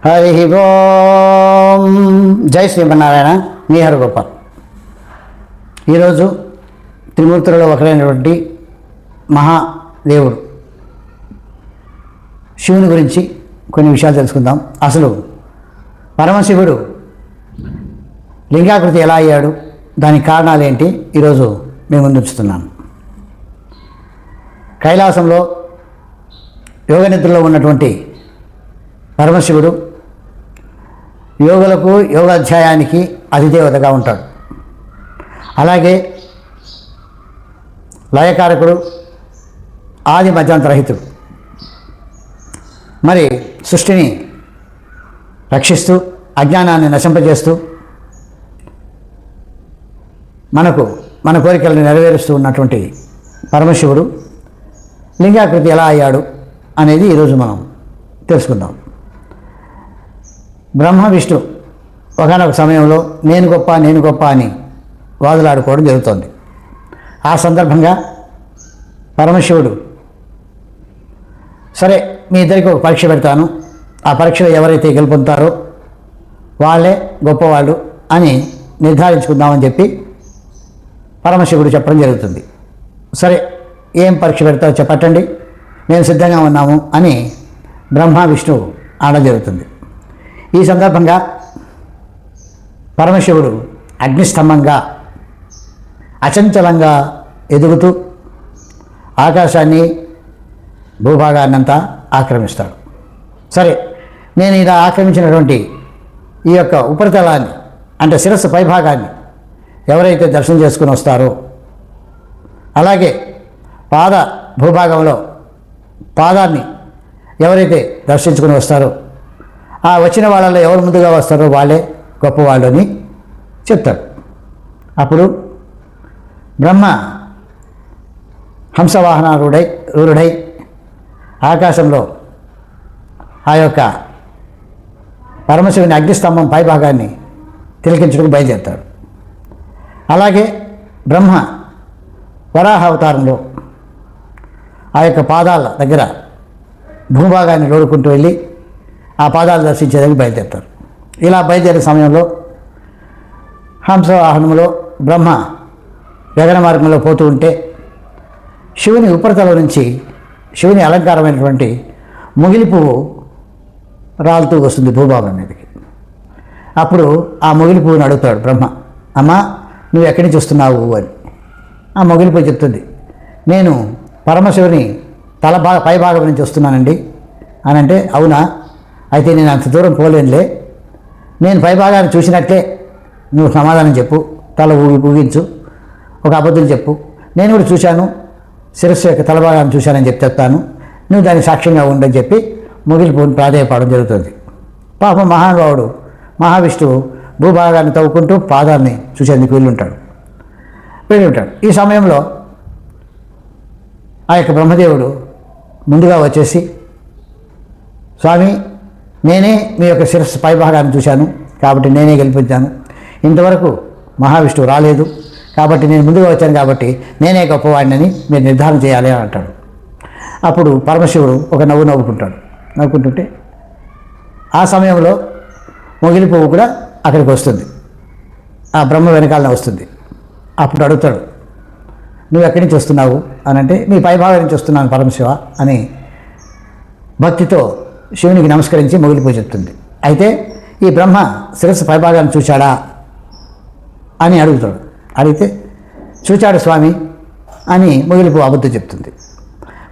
హరి ఓం. జై శ్రీమన్నారాయణ. మీ హరగోపాల్. ఈరోజు త్రిమూర్తులలో ఒకరైనటువంటి మహాదేవుడు శివుని గురించి కొన్ని విషయాలు తెలుసుకుందాం. అసలు పరమశివుడు లింగాకృతి ఎలా అయ్యాడు, దానికి కారణాలు ఏంటి, ఈరోజు మేము ముందు ఉంచుతున్నాను. కైలాసంలో యోగ నిద్రలో ఉన్నటువంటి పరమశివుడు యోగులకు యోగాధ్యాయానికి అధిదేవతగా ఉంటాడు. అలాగే లయకారకుడు, ఆది మధ్యాంతరహితుడు. మరి సృష్టిని రక్షిస్తూ అజ్ఞానాన్ని నశింపజేస్తూ మన కోరికలను నెరవేరుస్తూ ఉన్నటువంటి పరమశివుడు లింగాకృతి ఎలా అయ్యాడు అనేది ఈరోజు మనం తెలుసుకుందాం. బ్రహ్మ విష్ణు ఒకనొక సమయంలో నేను గొప్ప అని వాదులాడుకోవడం జరుగుతోంది. ఆ సందర్భంగా పరమశివుడు, సరే మీ ఇద్దరికి ఒక పరీక్ష పెడతాను, ఆ పరీక్షలో ఎవరైతే గెలుపొందుతారో వాళ్ళే గొప్పవాళ్ళు అని నిర్ధారించుకుందామని చెప్పి పరమశివుడు చెప్పడం జరుగుతుంది. సరే ఏం పరీక్ష పెడతారో చెప్పండి, మేము సిద్ధంగా ఉన్నాము అని బ్రహ్మ విష్ణువు అనడం జరుగుతుంది. ఈ సందర్భంగా పరమశివుడు అగ్నిస్తంభంగా అచంచలంగా ఎదుగుతూ ఆకాశాన్ని భూభాగాన్నంతా ఆక్రమిస్తాడు. సరే నేను ఇలా ఆక్రమించినటువంటి ఈ యొక్క ఉపరితలాన్ని, అంటే శిరస్సు పైభాగాన్ని ఎవరైతే దర్శనం చేసుకుని వస్తారో, అలాగే పాద భూభాగంలో పాదాన్ని ఎవరైతే దర్శించుకుని వస్తారో, ఆ వచ్చిన వాళ్ళలో ఎవరు ముందుగా వస్తారో వాళ్ళే గొప్పవాళ్ళు అని చెప్తాడు. అప్పుడు బ్రహ్మ హంసవాహనారూఢై ఆకాశంలో ఆ యొక్క పరమశివుని అగ్నిస్తంభం పైభాగాన్ని తిలకించడానికి బయలుదేరుతాడు. అలాగే బ్రహ్మ వరాహ అవతారంలో ఆ యొక్క పాదాల దగ్గర భూభాగాన్ని లోడుకుంటూ వెళ్ళి ఆ పాదాలు దర్శించేదానికి బయలుదేరుతారు. ఇలా బయలుదేరే సమయంలో హంసవాహనంలో బ్రహ్మ గగన మార్గంలో పోతూ ఉంటే శివుని ఉపరితలం నుంచి శివుని అలంకారమైనటువంటి ముగిలి పువ్వు రాలుతూ వస్తుంది భూభాగం మీదకి. అప్పుడు ఆ ముగిలి పువ్వుని అడుగుతాడు బ్రహ్మ, అమ్మా నువ్వు ఎక్కడి నుంచి వస్తున్నావు అని. ఆ ముగిలి పువ్వు చెప్తుంది, నేను పరమశివుని పైభాగం నుంచి వస్తున్నానండి అని. అంటే అవునా, అయితే నేను అంత దూరం పోలేనులే, నేను పైభాగాన్ని చూసినట్లే నువ్వు సమాధానం చెప్పు, తల ఊగించు, ఒక అబద్ధం చెప్పు, నేను కూడా చూశాను, శిరస్సు యొక్క తలభాగాన్ని చూశానని చెప్తాను, నువ్వు దానికి సాక్ష్యంగా ఉండని చెప్పి ముగిలిపోని ప్రాధేయపడడం జరుగుతుంది. పాపం మహానుభావుడు మహావిష్ణువు భూభాగాన్ని తవ్వుకుంటూ పాదాన్ని చూసేందుకు వెళ్ళి ఉంటాడు. ఈ సమయంలో ఆ యొక్క బ్రహ్మదేవుడు ముందుగా వచ్చేసి, స్వామి నేనే మీ యొక్క శిరస్సు పైభాగాన్ని చూశాను కాబట్టి నేనే గెలిపించాను, ఇంతవరకు మహావిష్ణువు రాలేదు కాబట్టి నేను ముందుగా వచ్చాను కాబట్టి నేనే గొప్పవాడిని మీరు నిర్ధారణ చేయాలి అని అంటాడు. అప్పుడు పరమశివుడు ఒక నవ్వుకుంటుంటే ఆ సమయంలో మొగిలి పువ్వు కూడా అక్కడికి వస్తుంది, ఆ బ్రహ్మ వెనకాలనే వస్తుంది. అప్పుడు అడుగుతాడు, నువ్వు ఎక్కడి నుంచి వస్తున్నావు అని. అంటే మీ పైభాగం నుంచి వస్తున్నాను పరమశివ అని భక్తితో శివునికి నమస్కరించి మొగిలి పువ్వు చెప్తుంది. అయితే ఈ బ్రహ్మ శిరస్సు పైభాగాన్ని చూశాడా అని అడుగుతాడు. అడిగితే చూచాడు స్వామి అని మొగిలి పువ్వు అబద్ధం చెప్తుంది.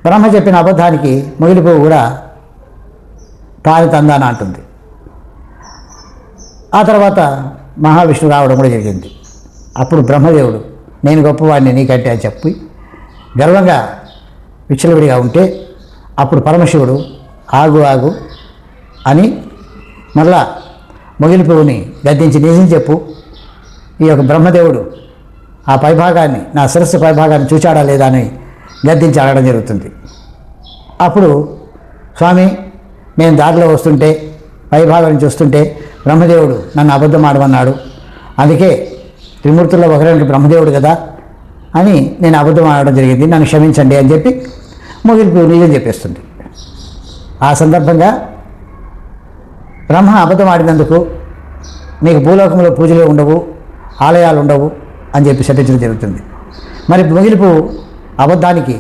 బ్రహ్మ చెప్పిన అబద్ధానికి మొగిలి పువ్వు కూడా తాని తందాన అంటుంది. ఆ తర్వాత మహావిష్ణువు రావడం కూడా జరిగింది. అప్పుడు బ్రహ్మదేవుడు నేను గొప్పవాడిని నీకంటే అని చెప్పి గర్వంగా విచ్చలవిడిగా ఉంటే అప్పుడు పరమశివుడు ఆగు అని మళ్ళా మొగిలి పువ్వుని గద్దించి నిజం చెప్పు, ఈ యొక్క బ్రహ్మదేవుడు ఆ పైభాగాన్ని, నా శిరస్సు పైభాగాన్ని చూచాడా లేదా అని గద్దించి అడగడం జరుగుతుంది. అప్పుడు స్వామి నేను దారిలో వస్తుంటే పైభాగం నుంచి వస్తుంటే బ్రహ్మదేవుడు నన్ను అబద్ధం ఆడమన్నాడు, అందుకే త్రిమూర్తుల్లో ఒకరైన బ్రహ్మదేవుడు కదా అని నేను అబద్ధం ఆడడం జరిగింది, నన్ను క్షమించండి అని చెప్పి మొగిలి పువ్వు నిజం చెప్పేస్తుంది. ఆ సందర్భంగా బ్రహ్మ అబద్ధం ఆడినందుకు మీకు భూలోకంలో పూజలు ఉండవు, ఆలయాలు ఉండవు అని చెప్పి శపించడం జరుగుతుంది. మరి ముగిలిపు అబద్ధానికి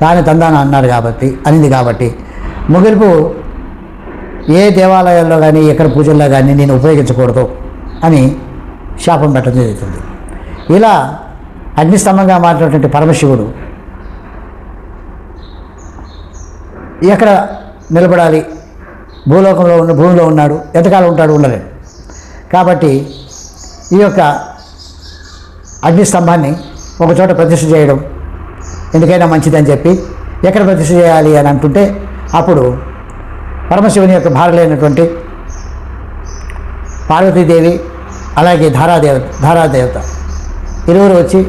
దాని తందాన అనింది కాబట్టి ముగిలిపు ఏ దేవాలయాల్లో కానీ ఎక్కడ పూజల్లో కానీ నేను ఉపయోగించకూడదు అని శాపం పెట్టడం జరుగుతుంది. ఇలా అగ్నిస్తంభంగా మారినటువంటి పరమశివుడు ఎక్కడ నిలబడాలి, భూమిలో ఉన్నాడు, ఎంతకాలం ఉంటాడు, ఉండలేడు. కాబట్టి ఈ యొక్క అగ్నిస్తంభాన్ని ఒక చోట ప్రతిష్ఠ చేయడం ఎందుకైనా మంచిదని చెప్పి ఎక్కడ ప్రతిష్ఠ చేయాలి అని అంటుంటే అప్పుడు పరమశివుని యొక్క భార్యలైనటువంటి పార్వతీదేవి అలాగే ధారాదేవత ఇరువురు వచ్చి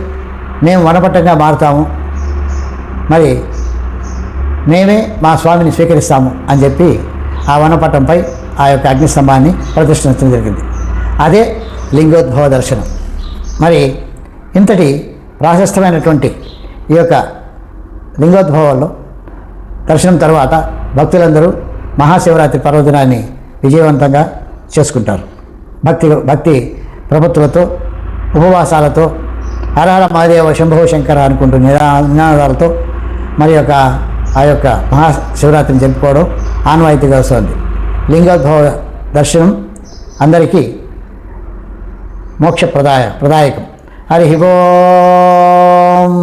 మేము వనపట్టంగా మారుతాము, మరి మేమే మా స్వామిని స్వీకరిస్తాము అని చెప్పి ఆ వనపట్టంపై ఆ యొక్క అగ్నిస్తంభాన్ని ప్రతిష్ఠించడం జరిగింది. అదే లింగోద్భవ దర్శనం. మరి ఇంతటి ప్రాశస్తమైనటువంటి ఈ యొక్క లింగోద్భవంలో దర్శనం తర్వాత భక్తులందరూ మహాశివరాత్రి పర్వదినాన్ని విజయవంతంగా చేసుకుంటారు. భక్తి ప్రపత్తులతో, ఉపవాసాలతో, హరహర మహాదేవ శంభో శంకర అనుకుంటూ నినాదాలతో మరి ఆ యొక్క మహాశివరాత్రిని జరుపుకోవడం ఆనవాయితీగా వస్తుంది. లింగోద్భవ దర్శనం అందరికీ మోక్ష ప్రదాయకం. హరి ఓం.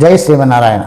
జై శ్రీమన్నారాయణ.